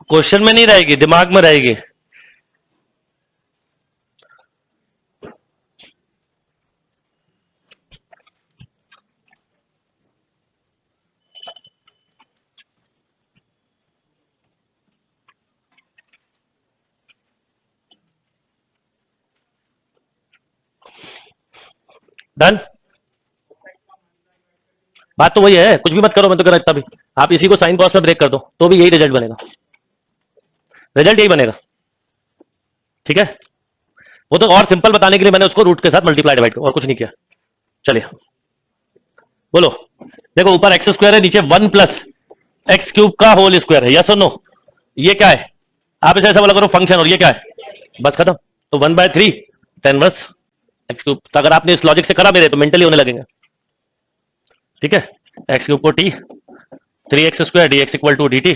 Question में नहीं रहेगी, दिमाग में रहेगी। डन। बात तो वही है, कुछ भी मत करो, मैं तो कह रहा इतना भी, आप इसी को साइन कॉस में ब्रेक कर दो तो भी यही रिजल्ट बनेगा, रिजल्ट यही बनेगा। ठीक है, वो तो और सिंपल बताने के लिए मैंने उसको रूट के साथ मल्टीप्लाई डिवाइड और कुछ नहीं किया। चलिए बोलो, देखो ऊपर एक्स स्क्वायर है, नीचे 1 + x³ का होल स्क्वायर है, यस और नो? ये क्या है? आप इसे ऐसा बोला करो फंक्शन, और ये क्या है? बस खत्म। तो 1/3 10 बस x³ तो अगर आपने इस लॉजिक से करा मेरे तो मेंटली होने लगेंगे। ठीक है, x³ को t 3x² dx equal to dt,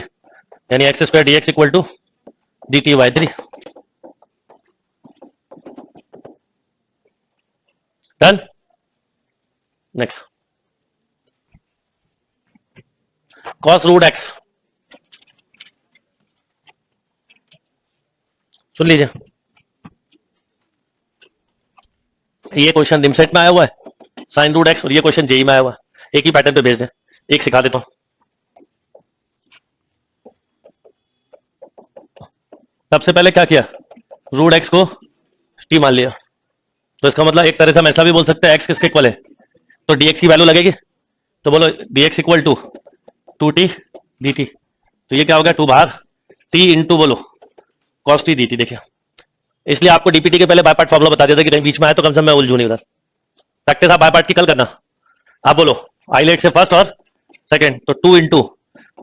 यानी x² dx equal to dt/3। Done. Next, cos root x, सुन लीजिए, ये क्वेश्चन रिमसेट में आया हुआ है साइन रूट x, और ये क्वेश्चन जेई में आया हुआ है, एक ही पैटर्न पे बेस्ड है। एक सिखा देता हूं। सबसे पहले क्या किया, रूट x को t मान लिया, तो इसका मतलब एक तरह से हम ऐसा भी बोल सकते हैं x किसके इक्वल है, तो dx की वैल्यू लगेगी, तो बोलो dx equal to 2t dt, तो ये क्या हो गया 2 बाहर t इंटू बोलो cos t dt। देखिए इसलिए आपको डीपीटी के पहले बाय पार्ट फॉर्मूला बता दिया था कि कहीं बीच में आए तो कम से कम मैं उलझू नहीं उधर। प्रैक्टिस आप बाय पार्ट की कल करना। आप बोलो आइलेट से फर्स्ट और सेकंड, तो 2 इंटू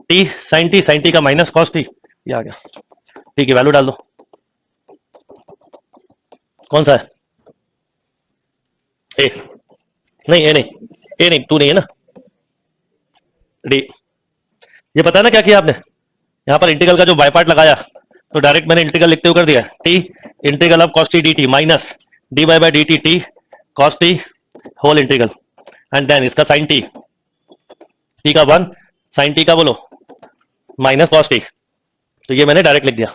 टी साइन टी का माइनस कॉस टी, ये आ गया। टी की वैल्यू डाल दो, कौन सा है? ए नहीं, ए नहीं, ए नहीं, टू नहीं है ना, डी। ये पता है ना क्या किया आपने, यहाँ पर इंटीग्रल का जो बाय पार्ट लगाया तो डायरेक्ट मैंने इंटीग्रल लिखते हुए कर दिया, t integral of cos t d t minus d by d t t cos t whole integral, and then इसका साइन टी, टी का 1 साइन टी का बोलो माइनस कॉस टी, तो ये मैंने डायरेक्ट लिख दिया।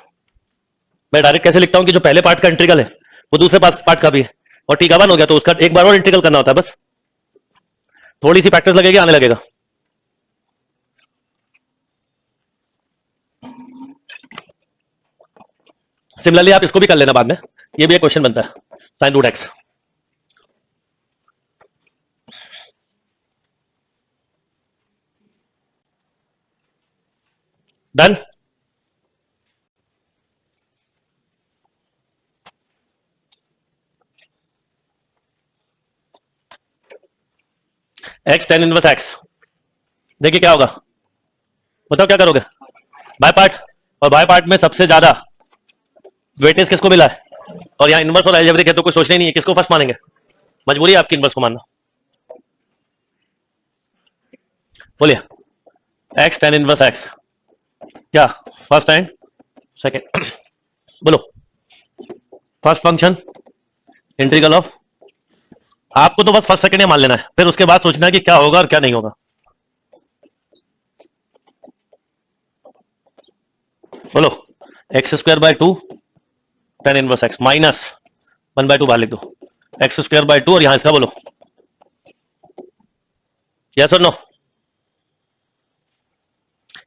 मैं डायरेक्ट कैसे लिखता हूं कि जो पहले पार्ट का इंटीग्रल है वो दूसरे पार्ट का भी है, और टी का 1 हो गया तो उसका एक बार और इंटीग्रल करना होता है, बस थोड़ी सी प्रैक्टिस लगेगी, आने लगेगा। सिमिलरली आप इसको भी कर लेना बाद में, ये भी एक क्वेश्चन बनता है sine root x. Done. X tan inverse x, देखिए क्या होगा, बताओ क्या करोगे? बाय पार्ट, और बाय पार्ट में सबसे ज्यादा वेटेज किसको मिला है, और यहाँ इनवर्स और अलजेब्रिक है तो कुछ सोचना ही नहीं है, किसको फर्स्ट मानेंगे? मजबूरी है आपकी इनवर्स को मानना। बोलिए एक्स टेन इनवर्स एक्स, क्या फर्स्ट एंड सेकेंड? बोलो फर्स्ट फंक्शन इंटीग्रल ऑफ, आपको तो बस फर्स्ट सेकंड मान लेना है, फिर उसके बाद सोचना है कि क्या होगा और क्या नहीं होगा। बोलो x²/2 tan inverse x minus 1/2 बाहर लिख दो, x²/2 और यहां इसका बोलो यस और नो।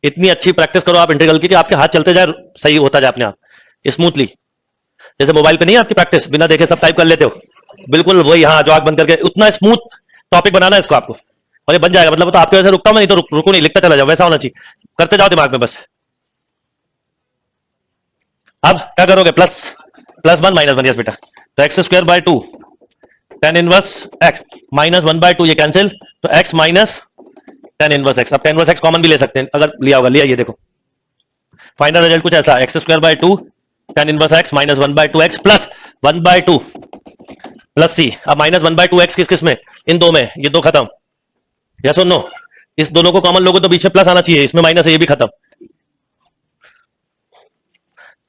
इतनी अच्छी प्रैक्टिस करो आप इंटीग्रल की कि आपके हाथ चलते जाए, सही होता जाए अपने आप स्मूथली। जैसे मोबाइल पे नहीं आपकी प्रैक्टिस बिना देखे सब टाइप कर लेते हो, बिल्कुल वही, हाँ जो आंख बंद करके उतना स्मूथ टॉपिक बनाना है इसको आपको, और ये बन जाएगा। मतलब तो आपके वजह से रुकता हूं मैं, नहीं तो रुकू नहीं, लिखता चला जाओ, वैसा होना चाहिए, करते जाओ दिमाग में बस। अब क्या करोगे, +1 -1, यस बेटा, तो x²/2 tan inverse x minus 1/2, ये कैंसिल, तो x minus ten inverse x. अब टेन इनवर्स एक्स कॉमन भी ले सकते हैं अगर लिया होगा, लिया, ये देखो फाइनल रिजल्ट कुछ ऐसा, x²/2 tan inverse x minus 1/2 x plus 1/2 plus C. अब माइनस 1/2 x किस किस में, इन दो में, ये दो खत्म, यस और नो? इस दोनों को कॉमन लोगो तो बीच में प्लस आना चाहिए, इसमें माइनस है, ये भी खत्म।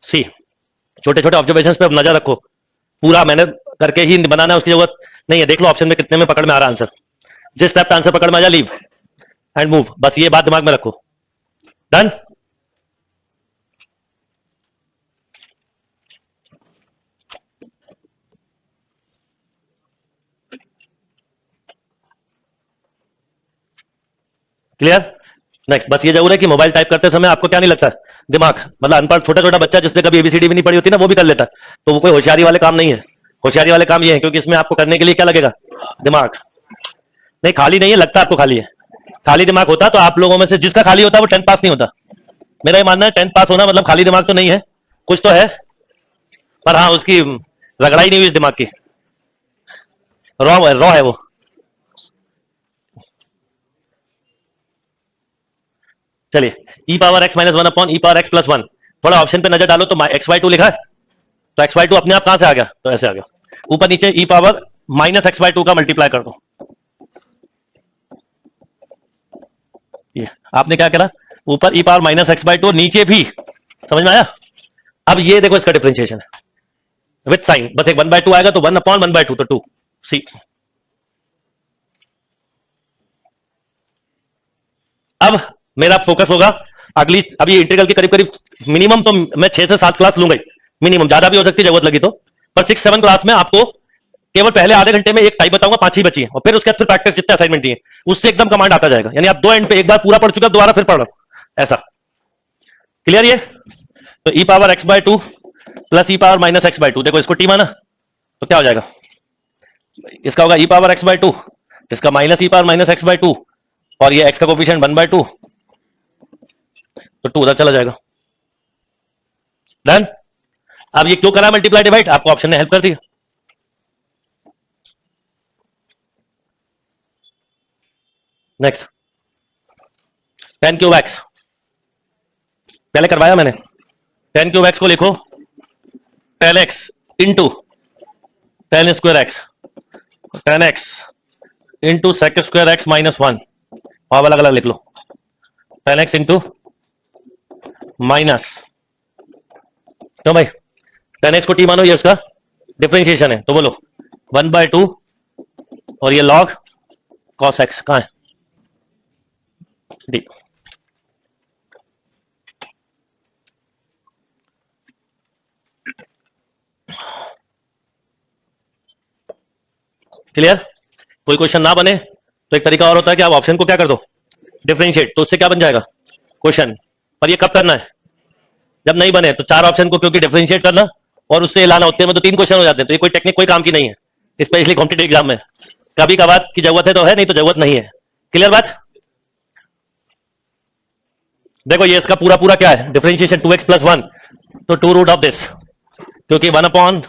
सी, छोटे छोटे ऑब्जर्वेशंस पे नजर रखो, पूरा मैंने करके ही बनाना है, उसकी जरूरत नहीं है। देख लो ऑप्शन में कितने में पकड़ में आ रहा आंसर, जिस स्टेप पे आंसर पकड़ में आ जाए लीव एंड मूव, बस ये बात दिमाग में रखो। डन। क्लियर? नेक्स्ट, बस ये जरूर है कि मोबाइल टाइप करते समय आपको क्या नहीं लगता है, दिमाग, मतलब अनपढ़ छोटा छोटा बच्चा जिसने कभी एबीसीडी भी नहीं पढ़ी होती ना, वो भी कर लेता है। तो वो कोई होशियारी वाले काम नहीं है। होशियारी वाले काम ये है क्योंकि इसमें आपको करने के लिए क्या लगेगा, दिमाग। नहीं, खाली नहीं है, लगता है आपको खाली है। खाली दिमाग होता तो आप लोगों में से जिसका खाली होता है वो 10th पास नहीं होता। मेरा ये मानना है 10th पास होना मतलब खाली दिमाग तो नहीं है, कुछ तो है, पर हाँ उसकी रगड़ाई नहीं हुई इस दिमाग की, रॉ है वो। चलिए, e power x minus one upon e power x plus one. थोड़ा ऑप्शन पे नजर डालो तो एक्स वाई टू लिखा है, तो एक्स वाई टू अपने आप कहां से आ गया, तो ऐसे आ गया। ऊपर नीचे e power minus x by two का मल्टीप्लाई कर दो। ये आपने क्या करा, ऊपर e power minus x by two, नीचे भी, समझ में आया? अब ये देखो इसका डिफरेंशिएशन है विथ साइन, बस एक 1/2 आएगा तो 1/1/2 तो 2 सी। अब मेरा फोकस होगा अगली, अब ये इंटीग्रल के करीब करीब मिनिमम तो मैं 6 से 7 क्लास लूंगा ही, मिनिमम, ज्यादा भी हो सकती है जरूरत लगी तो, पर 6-7 क्लास में आपको केवल पहले आधे घंटे में एक टाइप बताऊंगा, 5 ही बची है, और फिर उसके बाद फिर प्रैक्टिस जितने असाइनमेंट दिए उससे एकदम कमांड आता जाएगा, यानी आप 2 एंड पे एक बार पूरा पढ़ चुके हो, दोबारा फिर पढ़ रहे हो, ऐसा। क्लियर ये? तो e power x by two plus e power minus x by two, देखो इसको टी माना तो क्या हो जाएगा, इसका होगा ई पावर एक्स बाय टू, इसका minus E power minus x by to, और ये एक्स का कोफिशिएंट 1/2, तो 2 उधर चला जाएगा। डन? अब ये क्यों करा मल्टीप्लाई डिवाइड, आपको ऑप्शन ने हेल्प कर दिया। नेक्स्ट, टेन क्यूब एक्स पहले करवाया मैंने, टेन क्यूब एक्स को लिखो tan x into tan square x, tan x into sec square x minus one, और अलग अलग लिख लो, टेन एक्स इंटू माइनस, क्यों भाई, टेन एक्स को टी मानो, ये उसका डिफरेंशिएशन है, तो बोलो 1/2 और ये लॉग कॉस एक्स कहां है, डी। क्लियर? कोई क्वेश्चन ना बने तो एक तरीका और होता है कि आप ऑप्शन को क्या कर दो, डिफरेंशिएट, तो उससे क्या बन जाएगा क्वेश्चन। पर ये कब करना है, जब नहीं बने, तो 4 ऑप्शन को क्योंकि डिफरेंशिएट करना और उससे लाना, उतने में तो 3 क्वेश्चन हो जाते हैं, तो ये कोई टेक्निक कोई काम की नहीं है, स्पेशली कॉम्पिटिटिव एग्जाम में। कभी कभार की जरूरत है तो है, नहीं तो जरूरत नहीं है। क्लियर बात? देखो ये इसका पूरा पूरा क्या है, डिफरेंशिएशन 2x प्लस 1, तो 2 रूट ऑफ दिस, क्योंकि 1 अपॉन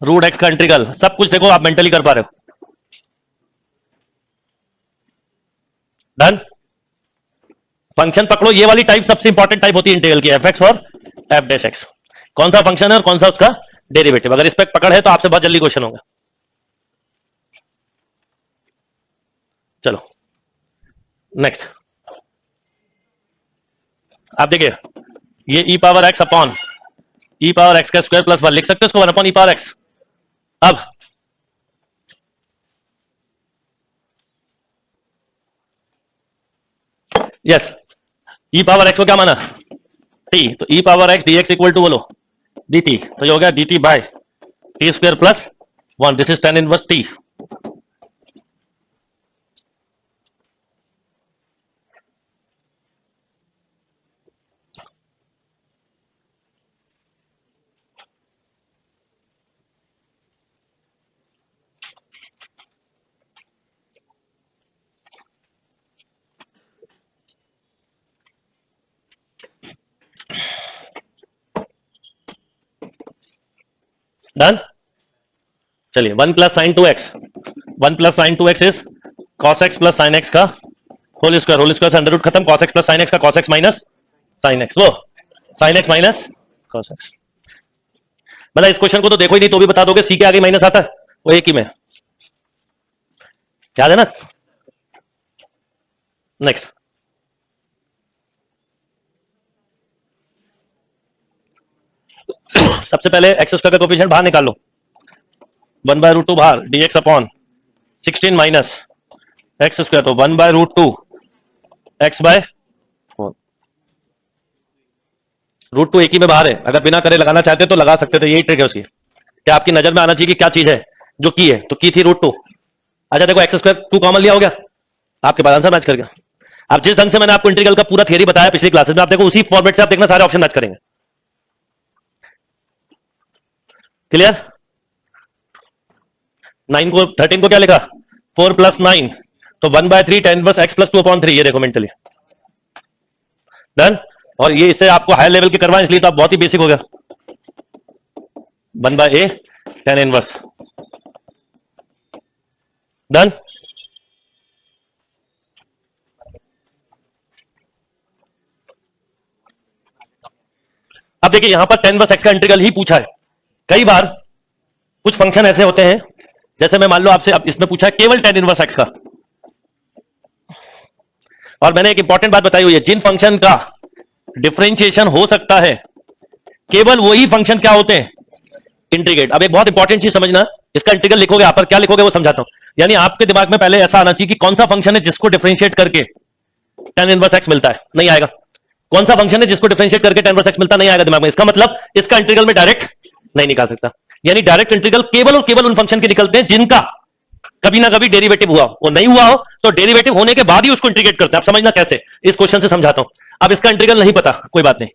रूट एक्स का इंटीग्रल, सब कुछ देखो आप मेंटली कर पा रहे हो। डन? फंक्शन पकड़ो, ये वाली टाइप सबसे इंपॉर्टेंट टाइप होती है इंटीग्रल की, एफ एक्स और एफ डैश एक्स, कौन सा फंक्शन है और कौन सा उसका डेरिवेटिव, अगर इस पर पकड़ है तो आपसे बहुत जल्दी क्वेश्चन होगा। चलो नेक्स्ट, आप देखिए ये e power x upon e power x का स्क्वायर प्लस 1 लिख सकते हो इसको, 1 अपॉन ई पावर एक्स। अब यस, ई पावर एक्स को क्या माना, टी, तो e power x d x equal to बोलो डी टी, तो ये हो गया d t by t square plus 1, this is tan inverse t. Done? चलिए 1 plus sine 2x, 1 plus sine 2x is cos x plus sine x का whole square से under root खत्म, cos x plus sine x का cos x minus sine x, वो sine x minus cos x. मतलब इस question को तो देखो ही नहीं तो भी बता दोगे, सी के आगे माइनस आता है, वो एक ही में याद है ना। नेक्स्ट, सबसे पहले एक्स स्क्वायर का कोफिशिएंट बाहर निकाल लो, 1/√2 बाहर, dx upon 16 minus x square, तो 1/√2 एक्स बाय 4, √2 एक ही में बाहर है, अगर बिना करे लगाना चाहते तो लगा सकते थे, यही ट्रिक है उसकी, क्या आपकी नजर में आना चाहिए कि क्या चीज है जो की है, तो की थी √2। अच्छा देखो एक्स स्क्वायर 2 कॉमन लिया हो गया, आपके पास आंसर मैच कर गया। अब जिस ढंग से मैंने आपको इंटीग्रल का पूरा थियरी बताया पिछली क्लासेस में, आप देखो उसी फॉर्मेट से आप देखना सारे ऑप्शन मैच करेंगे। क्लियर? 9 को 13 को क्या लिखा? 4 + 9, तो 1/3 tan इनवर्स x + 2/3। ये देखो मेंटली डन। और ये इससे आपको हाई लेवल के करवाएं, इसलिए तो आप बहुत ही बेसिक हो गया। 1/a tan inverse done. अब देखिए यहां पर tan इनवर्स x का इंटीग्रल ही पूछा है। कई बार कुछ फंक्शन ऐसे होते हैं, जैसे मैं मान लो आपसे अब इसमें पूछा है केवल tan इनवर्स x का, और मैंने एक इंपॉर्टेंट बात बताई हुई है, जिन फंक्शन का डिफरेंशिएशन हो सकता है केवल वही फंक्शन क्या होते हैं, इंटीग्रेट। अब एक बहुत इंपॉर्टेंट चीज समझना, इसका इंटीग्रल लिखोगे आप पर क्या लिखोगे वो समझाता हूं। यानी आपके दिमाग में पहले ऐसा आना चाहिए कि कौन सा फंक्शन है जिसको डिफरेंशिएट करके tan इनवर्स x मिलता है, नहीं आएगा। कौन सा फंक्शन है जिसको डिफरेंशिएट करके tan इनवर्स x मिलता, नहीं आएगा दिमाग में। इसका मतलब इसका इंटीग्रल में डायरेक्ट नहीं निकाल सकता। यानी डायरेक्ट इंटीग्रल केवल और केवल उन फंक्शन के निकलते हैं जिनका कभी ना कभी डेरिवेटिव हुआ हो, नहीं हुआ हो तो डेरिवेटिव होने के बाद ही उसको इंटीग्रेट करते हैं। आप समझना कैसे, इस क्वेश्चन से समझाता हूं। अब इसका इंटीग्रल नहीं पता, कोई बात नहीं।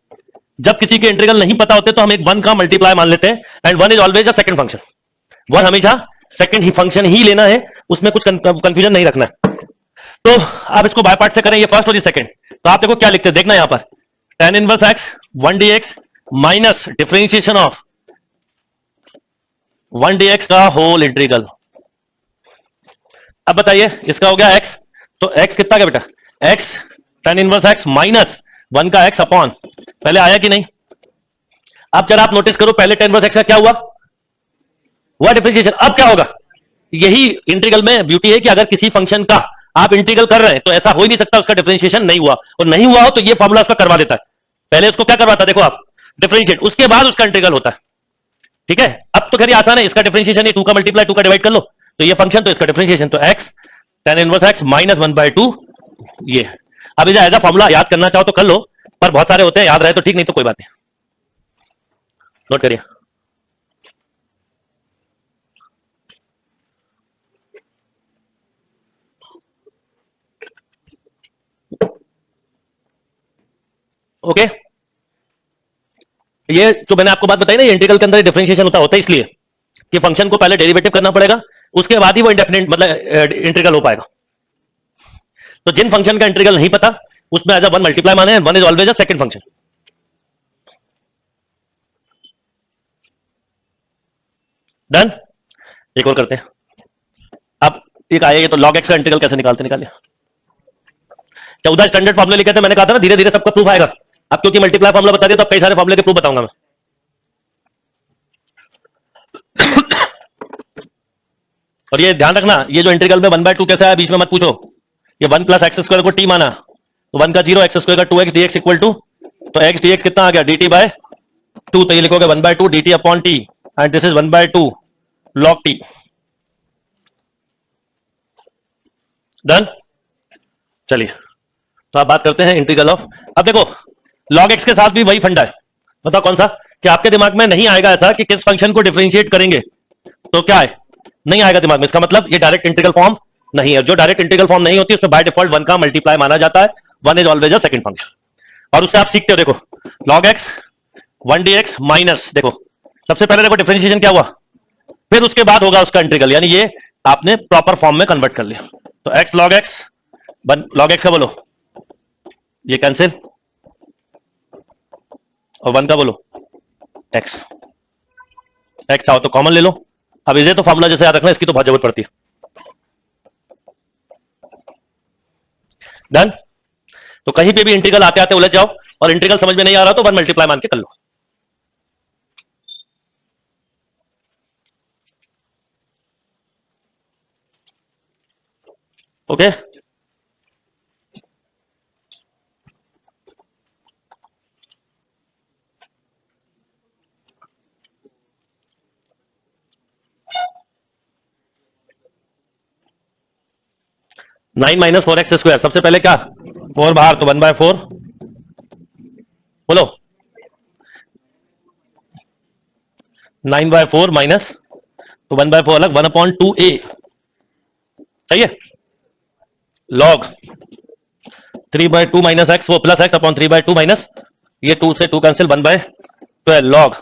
जब किसी के इंटीग्रल नहीं पता होते तो हम एक वन का मल्टीप्लाई मान लेते हैं, and one is always a second function. One हमेशा सेकंड ही फंक्शन ही लेना है, उसमें कुछ कंफ्यूजन नहीं रखना है। तो आप इसको बाय पार्ट से करें, ये फर्स्ट और ये सेकंड। तो आप देखो क्या लिखते हैं, देखना यहां पर tan inverse x 1 dx minus differentiation of 1 dx का होल इंटीग्रल। अब बताइए इसका हो गया x, तो x कितना क्या बेटा, x tan inverse x minus 1 का x अपॉन, पहले आया कि नहीं? अब जरा आप नोटिस करो, पहले tan इनवर्स x का क्या हुआ डिफरेंशिएशन। अब क्या होगा? यही इंटीग्रल में ब्यूटी है कि अगर किसी फंक्शन का आप इंटीग्रल कर रहे हैं तो ऐसा हो ही नहीं सकता उसका डिफरेंशिएशन नहीं हुआ, और नहीं हुआ हो तो ये फॉर्मूला उसका करवा देता है। पहले उसको क्या करवाता है, देखो आप डिफरेंशिएट, उसके बाद उसका इंटीग्रल होता है। ठीक है, अब तो खैर आसान है, इसका डिफरेंशिएशन है 2 का मल्टीप्लाई 2 का डिवाइड कर लो, तो ये फंक्शन, तो इसका डिफरेंशिएशन तो x tan inverse x minus 1/2 ये। अब इसे एज अ फॉर्मूला याद करना चाहो तो कर लो, पर बहुत सारे होते हैं, याद रहे तो ठीक, नहीं तो कोई बात नहीं, नोट करिए। ओके, ये जो मैंने आपको बात बताई ना, ये इंटीग्रल के अंदर डिफरेंशिएशन होता है इसलिए कि फंक्शन को पहले डेरिवेटिव करना पड़ेगा, उसके बाद ही वो इंडेफिनिट मतलब इंटीग्रल हो पाएगा। तो जिन फंक्शन का इंटीग्रल नहीं पता उसमें एज अ वन मल्टीप्लाई माने, one is always a second function. Done. एक और करते हैं। अब एक आएगा तो log x का इंटीग्रल कैसे निकालिए। 14 स्टैंडर्ड फॉर्मूले लिखे थे, मैंने कहा था ना धीरे धीरे सबका प्रूफ आएगा। अब क्योंकि मल्टीप्लाई फॉर्मूला बता दिया तो अब कई सारे फॉर्मूले के प्रूफ बताऊंगा मैं। और ये ध्यान रखना, ये जो इंटीग्रल में 1/2 कैसे आया बीच में मत पूछो। ये 1 + x² को t माना, तो 1 का 0, x² का 2x dx इक्वल टू, तो x dx कितना आ गया dt/2, तो ये लिखोगे 1/2 dt upon t, and this is 1/2 log t। Done. चलिए तो आप बात करते हैं इंटीग्रल ऑफ। अब देखो log x के साथ भी वही फंडा है, बताओ कौन सा, कि आपके दिमाग में नहीं आएगा ऐसा कि किस फंक्शन को डिफरेंशिएट करेंगे तो क्या है, नहीं आएगा दिमाग में। इसका मतलब ये डायरेक्ट इंटीग्रल फॉर्म नहीं है। जो डायरेक्ट इंटीग्रल फॉर्म नहीं होती उसमें बाय डिफॉल्ट 1 का मल्टीप्लाई माना जाता है, 1 is always a second function. और उससे आप सीखते हो, देखो log x 1 dx माइनस, देखो सबसे पहले देखो डिफरेंशिएशन क्या हुआ, फिर उसके बाद होगा उसका इंटीग्रल, यानी ये आपने प्रॉपर फॉर्म में कन्वर्ट कर लिया। तो x log x, log x का बोलो ये कैंसिल, और 1 का बोलो x, x आओ तो कॉमन ले लो। अब इसे तो फॉर्मूला जैसे याद रखना, इसकी तो बहुत जरूरत पड़ती है। डन। तो कहीं पे भी इंटीग्रल आते आते उलझ जाओ और इंटीग्रल समझ में नहीं आ रहा तो 1 मल्टीप्लाई मान के कर लो। ओके, नाइन माइनस 4x², सबसे पहले क्या 4 बाहर, तो 1/4 बोलो, 9/4 माइनस, तो 1/4 अलग, 1/2a, सही है। लॉग 3/2 माइनस एक्स, वो प्लस एक्स अपॉन 3/2 माइनस, ये 2 से 2 cancel, 1/12 log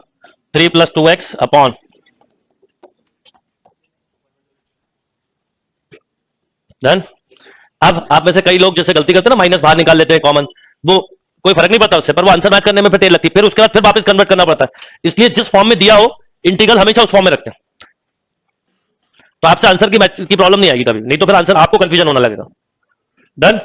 3 + 2x upon done. अब आप में से कई लोग जैसे गलती करते हैं ना, माइनस बाहर निकाल लेते हैं कॉमन, वो कोई फर्क नहीं पड़ता उससे, पर वो आंसर मैच करने में फिर देर लगती है, फिर उसके बाद फिर वापस कन्वर्ट करना पड़ता है। इसलिए जिस फॉर्म में दिया हो इंटीग्रल हमेशा उस फॉर्म में रखते हैं, तो आपसे आंसर की मैच की प्रॉब्लम नहीं आएगी कभी, नहीं तो फिर आंसर आपको कंफ्यूजन होने लगेगा। डन।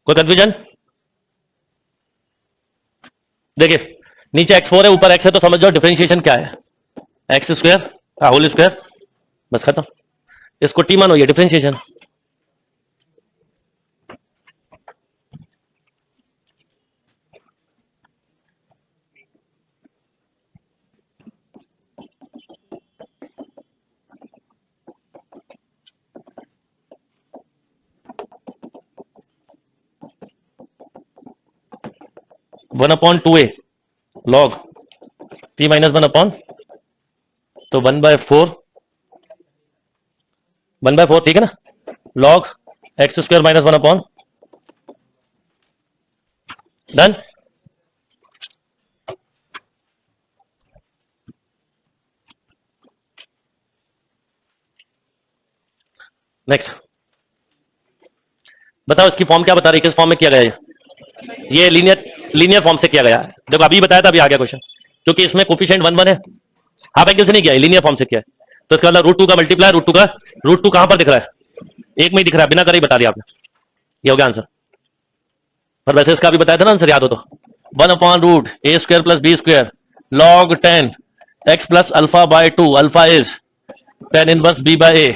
कोई कंफ्यूजन? देखिए नीचे x4 है, ऊपर x है, तो समझ जाओ डिफरेंशिएशन क्या है, एक्स स्क्वायर होल स्क्वायर, बस खत्म। इसको टी मानो, ये differentiation. One upon 2a log t minus 1 upon, तो 1/4, 1/4 ठीक है ना, log x square minus 1 upon. Done. Next बताओ इसकी फॉर्म क्या बता रही है, किस फॉर्म में किया गया है? ये लीनियर लीनियर फॉर्म से किया गया है, देखो अभी बताया था, अभी आ गया क्वेश्चन, क्योंकि इसमें कोफिशिएंट 1 1 है, हाफ एंगल से नहीं किया है, लीनियर फॉर्म से किया है, तो इसका मतलब √2 का मल्टीप्लाई, √2 का, √2 कहां पर दिख रहा है, एक में ही दिख रहा है, बिना करे ही बता दिया आपने, ये हो गया आंसर। पर वैसे इसका भी बताया था ना आंसर, याद हो तो, 1/√a² + b² log 10 x + α/2, alpha is tan inverse b/a।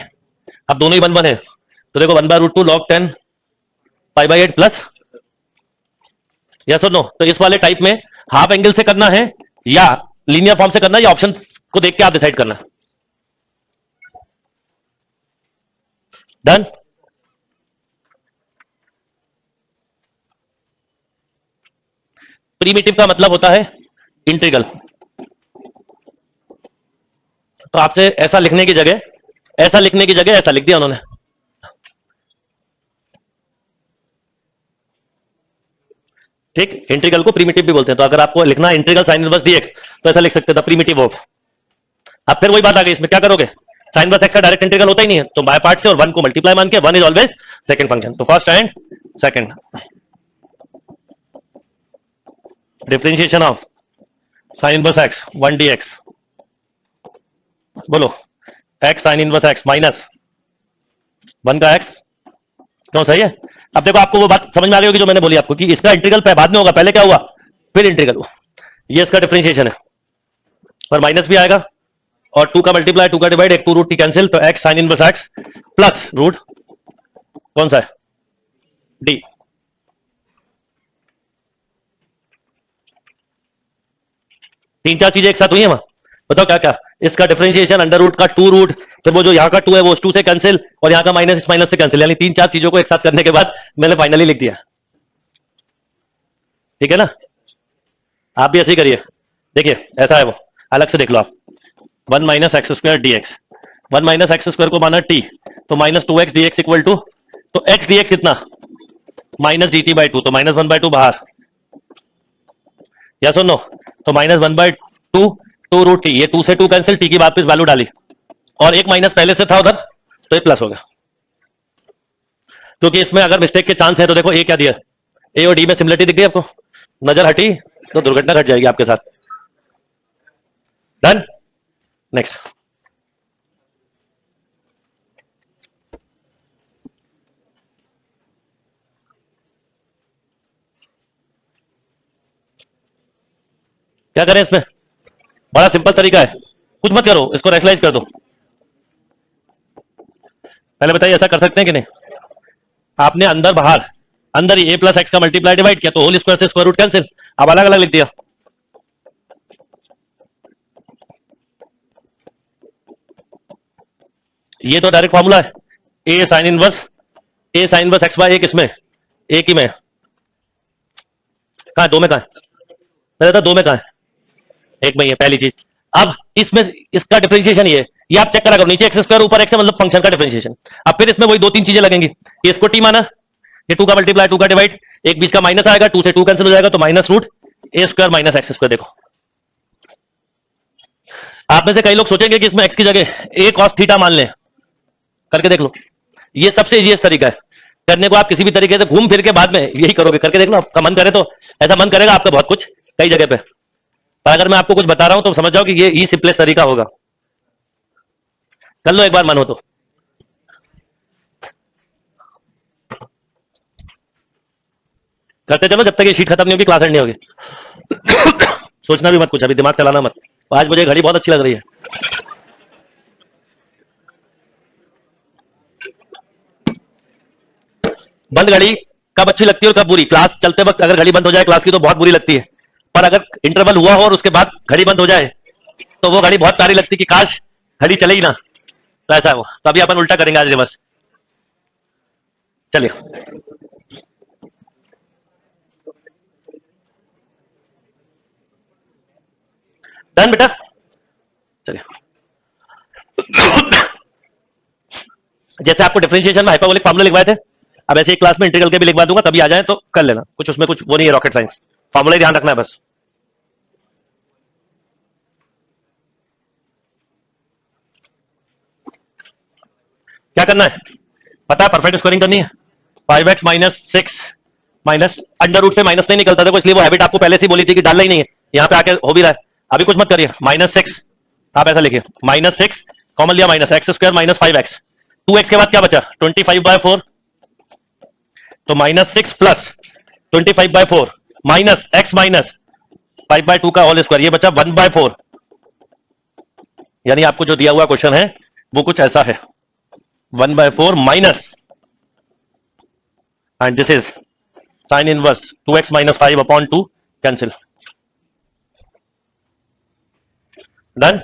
अब दोनों ही 1 1 है, तो देखो 1/√2 log 10 π/8 प्लस, यस और नो। तो इस वाले टाइप में हाफ एंगल से करना है या लीनियर फॉर्म से करना है, या ऑप्शन को देख के आप डिसाइड करना है। डन। प्रीमिटिव का मतलब होता है इंटीग्रल, तो आपसे ऐसा लिखने की जगह, ऐसा लिखने की जगह ऐसा लिख दिया उन्होंने, ठीक। इंटीग्रल को प्रीमिटिव भी बोलते हैं, तो अगर आपको लिखना है इंटीग्रल साइन इनवर्स dx, तो ऐसा लिख सकते थे प्रीमिटिव ऑफ। अब फिर वही बात आ गई, इसमें क्या करोगे, साइन इनवर्स x का डायरेक्ट इंटीग्रल होता ही नहीं है, तो बाय पार्ट से और 1 को मल्टीप्लाई मान के, 1 इज ऑलवेज सेकंड फंक्शन, तो first and second. Differentiation of sine inverse x 1 dx, बोलो x sine inverse x minus 1 का x, क्यों सही है। अब देखो आपको वो बात समझ में आ गई होगी जो मैंने बोली आपको, कि इसका इंटीग्रल बाद में होगा, पहले क्या हुआ, फिर इंटीग्रल हुआ, ये इसका डिफरेंशिएशन है, और माइनस भी आएगा, और 2 का मल्टीप्लाई, 2 का डिवाइड, एक 2 रूट टी कैंसिल, तो x sine inverse x plus root कौन सा है, डी। तीन चार चीजें एक साथ हुई है वहां, बताओ क्या क्या। इसका डिफरेंशिएशन, अंडर रूट का 2 रूट, फिर वो जो यहाँ का 2 है वो उस 2 से कैंसिल, और यहाँ का माइनस इस माइनस से कैंसिल, यानी तीन चार चीजों को एक साथ करने के बाद मैंने फाइनली लिख दिया, ठीक है ना। आप भी ऐसे ही करिए, देखिए ऐसा है वो, अलग से देख लो आप, 1 minus x square d x, 1 minus x square को माना टी, तो minus 2x dx equal to, तो x dx कितना, माइनस dt/2, तो -1/2 बाहर, या सुनो, तो -1/2 2 रूट टी, ये 2 से 2 कैंसिल, टी की वापस वैल्यू डाली, और एक माइनस पहले से था उधर, तो ये प्लस हो गया, क्योंकि इसमें अगर मिस्टेक के चांस है तो देखो ए क्या दिया, ए और डी में सिमिलरिटी दिख गई आपको, नजर हटी तो दुर्घटना घट जाएगी आपके साथ। डन। नेक्स्ट क्या करें इसमें, बड़ा सिंपल तरीका है, कुछ मत करो, इसको रैशनलाइज कर दो। पहले बताइए ऐसा कर सकते हैं कि नहीं, आपने अंदर बाहर, अंदर ही a + x का मल्टीप्लाई डिवाइड किया, तो होल स्क्वायर से स्क्वायर रूट कैंसिल, अब अलग अलग लिख दिया, ये तो डायरेक्ट फॉर्मूला है, a साइन इनवर्स x/a, किसमें, एक ही में, कहा दो में, कहा मैं कहता 2 में कहा है, 1 में ही है, पहली चीज। अब इसमें इसका डिफरेंशिएशन ये आप चेक करा करो, नीचे एक्स स्क्वायर ऊपर एक्स है, मतलब फंक्शन का डिफरेंशिएशन। अब फिर इसमें वही 2-3 चीजें लगेंगी, ये इसको टी माना, ये 2 का मल्टीप्लाई 2 का डिवाइड, एक बीच का माइनस आएगा, 2 से 2 कैंसिल हो जाएगा, तो minus root a square minus x square. देखो आप में से कई लोग सोचेंगे कि इसमें एक्स की जगह ए कॉस थीटा मान लें, करके देख लो, ये सबसे इजीएस्ट तरीका है करने को। आप किसी भी तरीके से घूम फिर के बाद में यही करोगे, करके देख लो, आपका मन करे तो ऐसा मन करेगा आपका बहुत कुछ कई जगह पे। पर अगर मैं आपको कुछ बता रहा हूं तो समझ जाओ कि ये ही सिंपलेस्ट तरीका होगा। कर लो एक बार मन हो तो। करते चलो जब तक ये शीट खत्म नहीं होगी, क्लास एंड नहीं होगी। सोचना भी मत कुछ, अभी दिमाग चलाना मत। 5 बजे घड़ी बहुत अच्छी लग रही है। बंद घड़ी कब अच्छी लगती है और कब बुरी? क्लास चलते वक्त अगर घड़ी बंद हो जाए क्लास की तो बहुत बुरी लगती है, पर अगर इंटरवल हुआ हो और उसके बाद घड़ी बंद हो जाए तो वो घड़ी बहुत प्यारी लगती है कि काश घड़ी चले ही ना। तो ऐसा है वो। तो अभी अपन उल्टा करेंगे आज रिवर्स। चलिए डन बेटा, चलिए। जैसे आपको डिफरेंशिएशन में हाइपरबोलिक फार्मूले लिखवाए थे, अब ऐसे एक क्लास में इंटीग्रल के भी लिखवा दूंगा, कभी आ जाए तो कर लेना, कुछ उसमें कुछ वो नहीं है रॉकेट साइंस, फार्मूले ध्यान रखना है बस। क्या करना है पता है? परफेक्ट स्क्वायरिंग करनी है। 5x minus 6 minus under root से माइनस नहीं निकलता था, इसलिए वो हैबिट आपको पहले से ही बोली थी कि डालना ही नहीं है, यहाँ पे आके हो भी रहा है। अभी कुछ मत करिए, -6 आप ऐसा लिखिए, -6 कॉमन लिया, minus x square minus 5x, 2x के बाद क्या बचा 25/4, तो -6 प्लस 25/4 माइनस x माइनस 5/2 का होल स्क्वायर, ये बचा 1/4। यानी आपको जो दिया हुआ क्वेश्चन है वो कुछ ऐसा है, 1/4 minus, and this is sine inverse 2x minus 5/2 cancel. Done.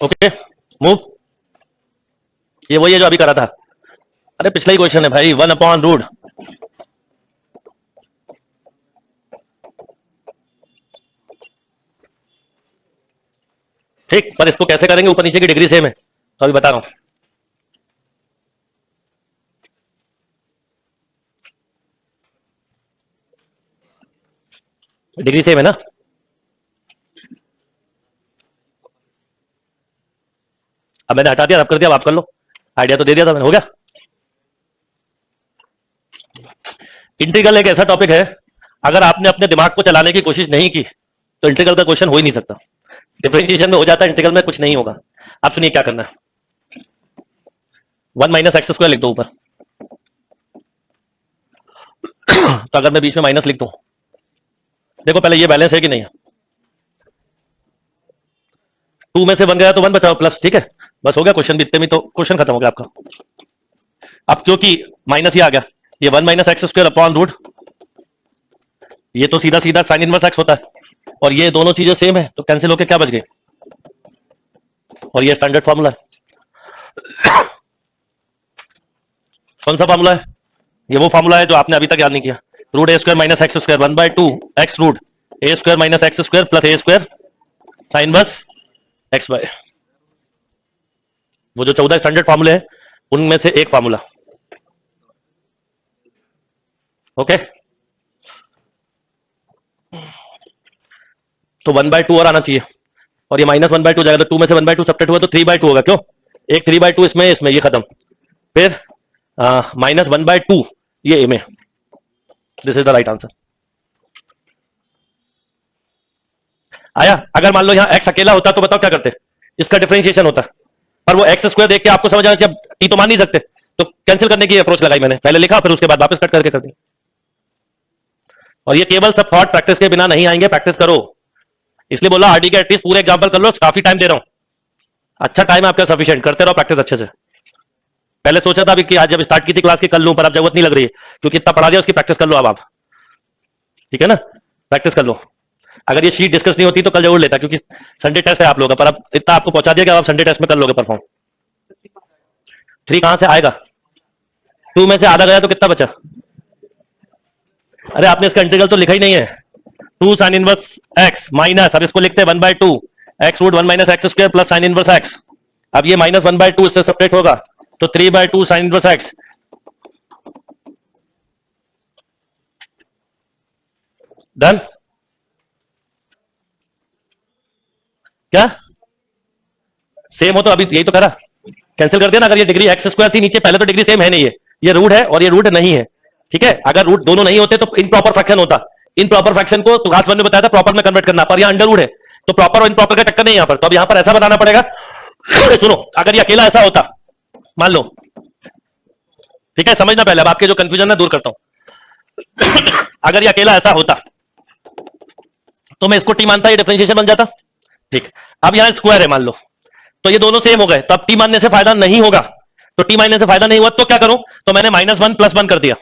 Okay move. ये वही है जो अभी करा था, अरे पिछला ही क्वेश्चन है भाई, 1/रूट। ठीक, पर इसको कैसे करेंगे, ऊपर नीचे की डिग्री सेम है, तो अभी बता रहा हूं। डिग्री सेम है ना, अब मैंने हटा दिया, अब कर दिया, अब आप कर लो, आइडिया तो दे दिया था मैंने, हो गया। इंटीग्रल एक ऐसा टॉपिक है, अगर आपने अपने दिमाग को चलाने की कोशिश नहीं की तो इंटीग्रल का क्वेश्चन हो ही नहीं सकता। डिफरेंशिएशन में हो जाता है, इंटीग्रल में कुछ नहीं होगा। आप सुनिए क्या करना है, 1 माइनस एक्स स्क्वायर लिख दो ऊपर। तो अगर मैं बीच में माइनस लिख दूं, देखो पहले ये बैलेंस है कि नहीं है, 2 में से 1 गया तो 1 बचाओ प्लस, ठीक है, बस हो गया क्वेश्चन भी इतने में, तो क्वेश्चन खत्म हो गया आपका। अब क्योंकि माइनस ही आ गया, ये 1 minus x square upon root, ये तो सीधा सीधा साइन इनवर्स एक्स होता है, और ये दोनों चीजें सेम है, तो कैंसिल होके क्या बच गए, और ये स्टैंडर्ड फॉर्मूला है। कौन सा फॉर्मूला है? ये वो फॉर्मूला है जो आपने अभी तक याद नहीं किया, root a square minus x square 1/2 x root a square minus x square plus a square sine inverse x by, वो जो 14 स्टैंडर्ड फॉर्मूले हैं उनमें से एक फॉर्मूला। ओके, तो 1/2 और आना चाहिए, और ये -1/2 जाएगा, तो 2 में से 1/2 सब्ट्रैक्ट हुआ तो 3/2 होगा, क्यों, एक 3/2 इसमें ये खत्म, फिर -1/2 ये ए में, this is the right answer. आया? अगर मान लो यहाँ x अकेला होता तो बताओ क्या करते, इसका डिफरेंशिएशन होता, पर वो एक्स स्क्वायर देख के आपको समझ आना चाहिए, टी तो मान नहीं सकते, तो कैंसिल करने की अप्रोच लगाई मैंने, पहले लिखा फिर उसके बाद वापस कट करके कर दी। और ये केवल सब थॉट प्रैक्टिस के बिना नहीं आएंगे, प्रैक्टिस करो, इसलिए बोला आरडी के एटलीस्ट पूरे एग्जांपल कर लो, काफी टाइम दे रहा हूं, अच्छा टाइम है आपका सफिशिएंट, करते रहो प्रैक्टिस अच्छे से। पहले सोचा था अभी कि आज जब स्टार्ट की थी क्लास की कर लूं, पर अब जरूरत नहीं लग रही है, क्योंकि इतना पढ़ा दिया उसकी प्रैक्टिस कर लो अब आप, ठीक है ना, प्रैक्टिस कर लो। अगर ये शीट डिस्कस नहीं होती तो कल जरूर लेता, क्योंकि संडे टेस्ट है आप लोगों का, पर अब इतना आपको पहुंचा दिया कि आप संडे टेस्ट में कर लोगे परफॉर्म। 3 कहां से आएगा? 2 में से आधा गया तो कितना बचा? अरे आपने इसका इंटीग्रल तो लिखा ही नहीं है। 2 साइन इनवर्स एक्स माइनस, अब इसको लिखते हैं 1/2 x root 1 minus x square plus sine inverse x. अब ये माइनस 1/2 इससे सेपरेट होगा तो 3/2 साइन इनवर्स एक्स। डन? क्या सेम हो तो अभी यही तो करा, कैंसिल कर दिया ना। अगर ये डिग्री एक्स स्क्वायर थी नीचे, पहले तो डिग्री सेम है नहीं है, ये रूट है और ये रूट नहीं है, ठीक है। अगर रूट दोनों नहीं होते तो इनप्रॉपर फ्रैक्शन होता। इनप्रॉपर फ्रैक्शन को तो घास ने बताया था प्रॉपर में कन्वर्ट करना, पर यहां अंडर रूट है तो प्रॉपर और इनप्रॉपर का चक्कर नहीं यहां पर। तो अब यहां पर ऐसा बताना पड़ेगा सुनो, अगर ये अकेला ऐसा होता मान लो, ठीक है, समझना पहले, अब आपके जो कंफ्यूजन मैं दूर करता हूं। अगर ये अकेला ऐसा होता तो मैं इसको टी मानता, ये डिफरेंशिएशन बन जाता, ठीक। अब यहां स्क्वायर है मान लो, तो ये दोनों सेम हो गए, तो अब टी मानने से फायदा नहीं होगा। तो टी मानने से फायदा नहीं हुआ तो क्या करूं? तो मैंने -1 + 1 कर दिया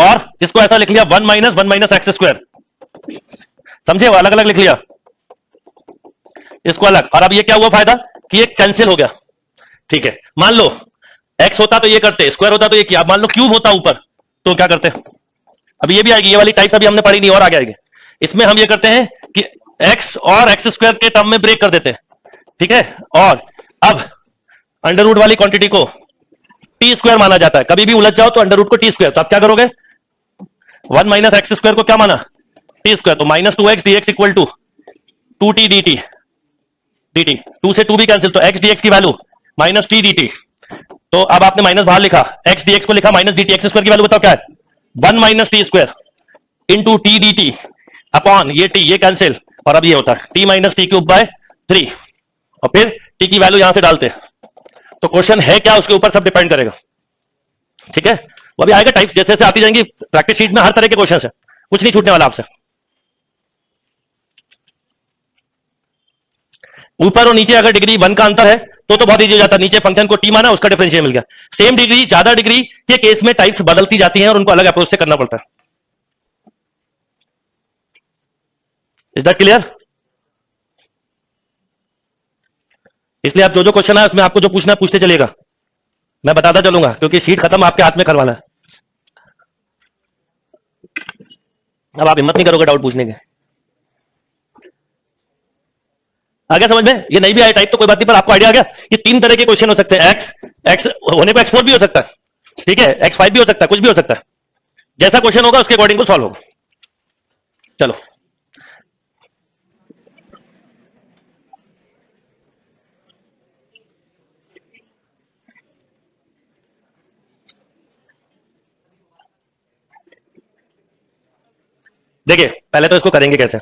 और इसको ऐसा लिख लिया 1 - 1 - एक्स स्क्वायर। समझे? वो अलग अलग लिख लिया, इसको अलग। और अब ये क्या हुआ फायदा कि ये कैंसिल हो गया, ठीक है। मान लो एक्स होता तो ये करते, स्क्वायर होता तो ये किया। मान लो क्यूब होता ऊपर तो क्या करते? अब ये भी आएगी, ये वाली टाइप अभी हमने पढ़ी नहीं और आगे आएगी। इसमें हम ये करते हैं कि एक्स और एक्स स्क्वायर के टर्म में ब्रेक कर देते हैं, ठीक है। और अब अंडर रूट वाली क्वांटिटी को टी स्क्वायर माना जाता है। कभी भी उलझ जाओ तो अंडर रूट को टी स्क्वायर, तो आप क्या करोगे? 1 - एक्स स्क्वायर को क्या माना? टी स्क्वायर, तो -2x dx equal to 2t dt। 2 से 2 भी कैंसिल, तो x dx की वैल्यू -t dt। तो अब आपने माइनस बाहर लिखा, x dx को लिखा -dt, एक्स स्क्वायर की वैल्यू बताओ क्या है? 1 - t square into T d T upon ये t, ये कैंसिल, और अब ये होता है t - t³ / 3, और फिर t की वैल्यू यहां से डालते हैं। तो क्वेश्चन है क्या उसके ऊपर सब डिपेंड करेगा, ठीक है। वो अभी आएगा, टाइप जैसे जैसे आती जाएंगी प्रैक्टिस शीट में हर तरह के क्वेश्चन है, कुछ नहीं छूटने वाला आपसे। ऊपर और नीचे अगर डिग्री 1 का अंतर है तो बहुत इजी हो जाता है। नीचे फंक्शन को टी माना, उसका डिफरेंशियल मिल गया। सेम डिग्री, ज्यादा डिग्री के केस में टाइप्स बदलती जाती हैं और उनको अलग अप्रोच से करना पड़ता है। Is that clear? इसलिए आप जो जो क्वेश्चन है उसमें आपको जो पूछना है पूछते चलिएगा, मैं बताता चलूंगा, क्योंकि शीट खत्म आपके हाथ में करवाना है। अब आप हिम्मत नहीं करोगे डाउट पूछने के। आगे समझ में? ये नहीं भी आया टाइप तो कोई बात नहीं, पर आपको आइडिया आ गया कि 3 तरह के क्वेश्चन हो सकते हैं। एक्स होने को x4 भी हो सकता है, ठीक है, x5 भी हो सकता है, कुछ भी हो सकता है। जैसा क्वेश्चन होगा उसके अकॉर्डिंग को सॉल्व होगा। चलो देखिए, पहले तो इसको करेंगे कैसे।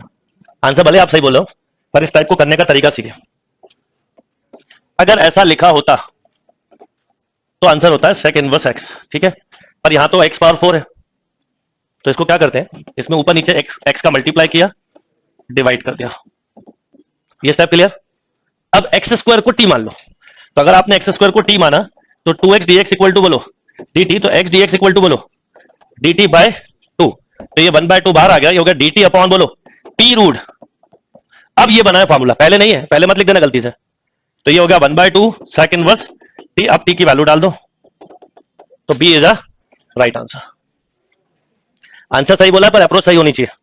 आंसर भले आप सही बोल रहे हो, पर इस टाइप को करने का तरीका सीखे। अगर ऐसा लिखा होता तो आंसर होता है sec इनवर्स x, ठीक है। पर यहां तो x पावर 4 है, तो इसको क्या करते हैं, इसमें ऊपर नीचे x का मल्टीप्लाई किया, डिवाइड कर दिया। ये स्टेप क्लियर? अब एक्स स्क्वायर को t मान लो, तो अगर आपने एक्स स्क्वायर को t माना तो 2x dx इक्वल टू बोलो dt, तो x dx इक्वल टू बोलो dt/2, तो ये 1/2 बाहर आ गया, ये हो गया dt अपॉन बोलो t रूट। अब ये बना है फॉर्मूला, पहले नहीं है, पहले मत लिख देना गलती से। तो ये हो गया 1/2 सेक इनवर्स t। अब t की वैल्यू डाल दो, तो b is a right answer. Answer सही बोला है, पर अप्रोच सही होनी चाहिए।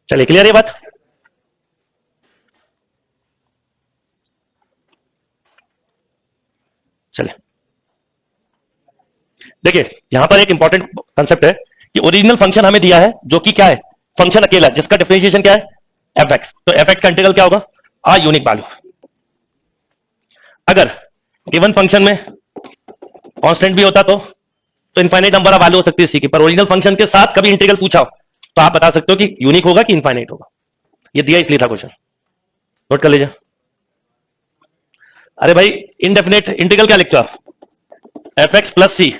चलिए क्लियर ये बात? चलिए देखिए, यहां पर एक इंपॉर्टेंट कंसेप्ट है कि ओरिजिनल फंक्शन हमें दिया है जो कि क्या है, फंक्शन अकेला, जिसका डिफरेंशिएशन क्या है, एफ एक्स। तो एफ एक्स का इंटीग्रल क्या होगा? आ यूनिक वैल्यू। अगर गिवन फंक्शन में कांस्टेंट भी होता तो इनफाइनाइट नंबर ऑफ वैल्यू हो सकती है सी की, पर ओरिजिनल फंक्शन के साथ कभी इंटीग्रल पूछा हो तो आप बता सकते हो कि यूनिक होगा कि इनफाइनाइट होगा। ये दिया इसलिए था क्वेश्चन, नोट कर लीजिए। अरे भाई इनडेफिनेट इंटीग्रल क्या लिखते हो आप, एफ एक्स प्लस सी,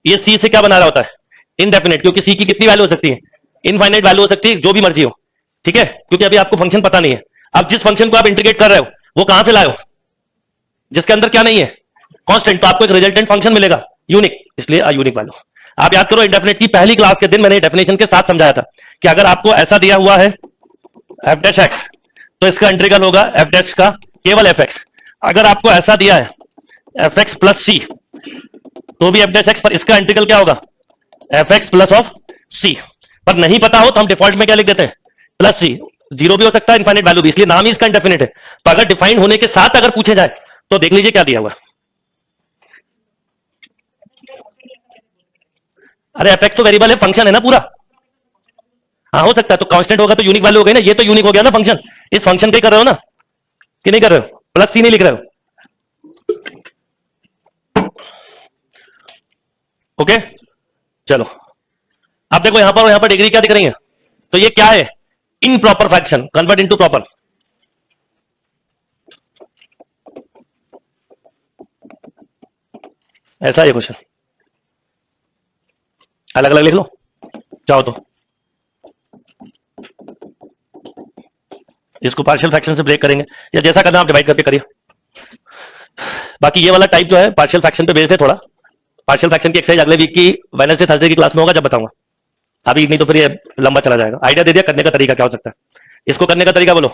ये सी से क्या बना रहा होता है, इनडेफिनेट, क्योंकि सी की कितनी वैल्यू हो सकती है, इनफाइनाइट वैल्यू हो सकती है, जो भी मर्जी हो, ठीक है, क्योंकि अभी आपको फंक्शन पता नहीं है। अब जिस फंक्शन को आप इंटीग्रेट कर रहे हो वो कहां से लाए हो, जिसके अंदर क्या नहीं है, कांस्टेंट, तो आपको एक रिजल्टेंट फंक्शन मिलेगा यूनिक, इसलिए यूनिक वैल्यू। आप याद करो इंडेफिनेट की पहली क्लास के दिन मैंने डेफिनेशन के साथ समझाया था कि अगर आपको ऐसा दिया हुआ है एफ डैश एक्स तो इसका इंटीग्रल होगा एफ डैश का केवल एफ एक्स। अगर आपको ऐसा दिया है एफ एक्स प्लस सी तो भी एफ डैश एक्स, पर इसका इंटीग्रल क्या होगा एफ एक्स प्लस ऑफ सी। पर नहीं पता हो तो हम डिफॉल्ट में क्या लिख देते हैं प्लस सी, जीरो भी हो सकता है इनफाइनाइट वैल्यू भी, इसलिए नाम ही इसका इंडेफिनेट है। तो अगर डिफाइंड होने के साथ अगर पूछे जाए तो देख लीजिए क्या दिया हुआ। अरे एफ एक्स तो वेरिएबल है, फंक्शन है ना पूरा, हाँ हो सकता है, तो कांस्टेंट होगा तो यूनिक वैल्यू हो गई ना, ये तो यूनिक हो गया ना फंक्शन, इस फंक्शन के कर रहे हो ना कि नहीं कर रहे हो, प्लस सी नहीं लिख रहे हो, ओके चलो। अब देखो यहां पर डिग्री क्या दिख रही है, तो ये क्या है, improper fraction convert into proper, ऐसा है क्वेश्चन, अलग अलग लिख लो चाहो तो, इसको पार्शियल फ्रैक्शन से ब्रेक करेंगे या जैसा करना आप डिवाइड करके करिए। बाकी ये वाला टाइप जो है पार्शियल फ्रैक्शन पे बेस्ड है थोड़ा, पार्शियल फ्रैक्शन की एक्सरसाइज अगले वीक की वेडनेसडे थर्सडे की क्लास में होगा जब बताऊंगा, अभी नहीं तो फिर ये लंबा चला जाएगा। आइडिया दे दिया करने का तरीका क्या हो सकता है, इसको करने का तरीका बोलो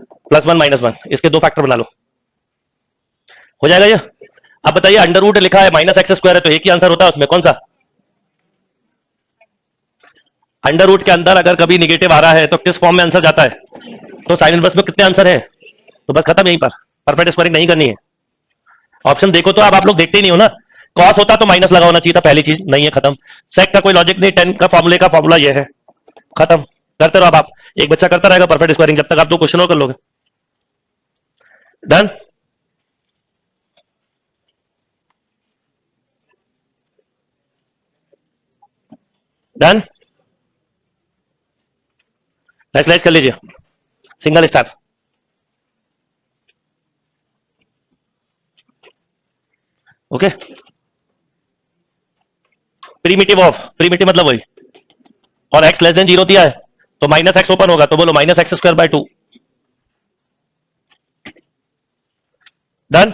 प्लस वन माइनस वन, इसके दो फैक्टर बना लो, हो जाएगा ये। अब बताइए अंडर रूट लिखा है माइनस एक्स स्क्वायर है तो एक ही आंसर होता है उसमें, कौन सा, अंडर रूट के अंदर अगर कभी निगेटिव आ रहा है तो किस फॉर्म में आंसर जाता है, तो साइन इनवर्स में कितने आंसर है, तो बस खत्म यहीं पर, परफेक्ट स्क्वायरिंग नहीं करनी है। ऑप्शन देखो तो आप लोग देखते ही नहीं हो ना, कॉस होता तो माइनस लगा होना चाहिए था, पहली चीज नहीं है, खत्म। सेक का कोई लॉजिक नहीं, टेन का फॉर्मूले का फॉर्मूला ये है, खत्म। करते रहो अब आप, एक बच्चा करता रहेगा परफेक्ट स्क्वायरिंग जब तक आप दो क्वेश्चन और कर लोगे। डन, डन, नेक्स्ट कर लीजिए, single star. Okay, primitive of, primitive मतलब वही, और एक्स लेस देन जीरो दिया है तो माइनस एक्स ओपन होगा, तो बोलो minus x square by two. Done,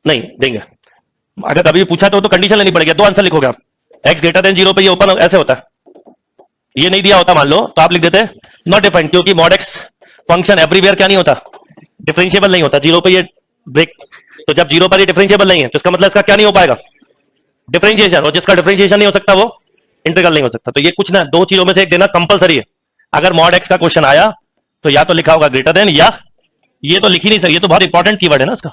नहीं देंगे, अगर कभी भी पूछा तो कंडीशन लेनी पड़ेगी, दो आंसर लिखोगे आप, एक्स ग्रेटर देन जीरो पे ये ओपन ऐसे होता है, ये नहीं दिया होता मान लो तो आप लिख देते नॉट डिफाइंड, क्योंकि मॉड एक्स फंक्शन एवरीवेयर क्या नहीं होता, डिफरेंशिएबल नहीं होता, जीरो पे ये ब्रेक, तो जब जीरो पर ये डिफरेंशिएबल नहीं है तो इसका मतलब इसका क्या नहीं हो पाएगा, डिफरेंशिएशन, और जिसका डिफरेंशिएशन नहीं हो सकता वो इंटीग्रल नहीं हो सकता। तो ये कुछ ना दो चीजों में से एक देना कंपलसरी है। अगर मॉड एक्स का क्वेश्चन आया तो या तो लिखा होगा ग्रेटर देन, या ये तो लिख ही नहीं सकते, ये तो बहुत इंपॉर्टेंट कीवर्ड है ना इसका।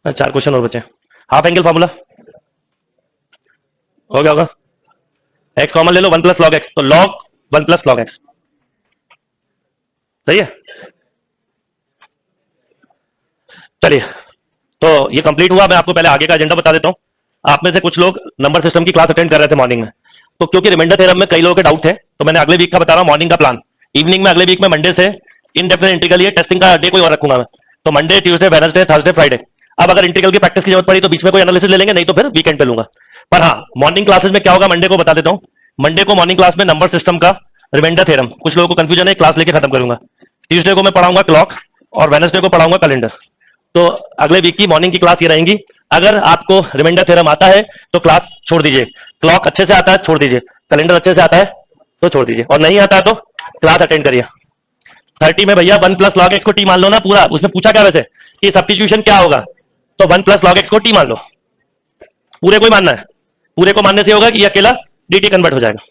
चार क्वेश्चन और बचे, हाफ एंगल फॉर्मूला हो गया होगा, एक्स कॉमन ले लो, वन प्लस लॉग एक्स, तो log one plus log x, सही है। चलिए तो ये कंप्लीट हुआ, मैं आपको पहले आगे का एजेंडा बता देता हूं। आप में से कुछ लोग नंबर सिस्टम की क्लास अटेंड कर रहे थे मॉर्निंग में, तो क्योंकि रिमाइंडर थ्योरम में कई लोगों के डाउट थे तो मैंने अगले वीक का बता रहा हूं मॉर्निंग का प्लान, इवनिंग में अगले वीक में मंडे से इनडेफिनेट इंटीग्रल, ये टेस्टिंग का डे कोई और रखूंगा मैं, तो Monday Tuesday Wednesday Thursday Friday. अब अगर इंटीग्रल की प्रैक्टिस की जरूरत पड़ी तो बीच में कोई एनालिसिस ले लेंगे, नहीं तो फिर वीकेंड पे लूंगा। पर हाँ मॉर्निंग क्लासेस में क्या होगा मंडे को बता देता हूँ, मंडे को मॉर्निंग क्लास में नंबर सिस्टम का रिमाइंडर थ्योरम, कुछ लोगों को कंफ्यूजन है, क्लास लेके खत्म करूंगा। ट्यूसडे को मैं पढ़ाऊंगा क्लॉक और वेडनेसडे को पढ़ाऊंगा कैलेंडर। तो अगले वीक की मॉर्निंग की क्लास ये रहेंगी। अगर आपको रिमाइंडर थ्योरम आता है तो क्लास छोड़ दीजिए, क्लॉक अच्छे से आता है छोड़ दीजिए, कैलेंडर अच्छे से आता है तो छोड़ दीजिए, और नहीं आता है तो क्लास अटेंड करिए। 30 में भैया वन प्लस लॉग एक्स को टी मान लो ना पूरा, उसमें पूछा क्या वैसे कि सब्स्टिट्यूशन क्या होगा, तो वन प्लस लॉग एक्स को टी मान लो, पूरे को ही मानना है, पूरे को मानने से होगा कि ये अकेला dt कन्वर्ट हो जाएगा।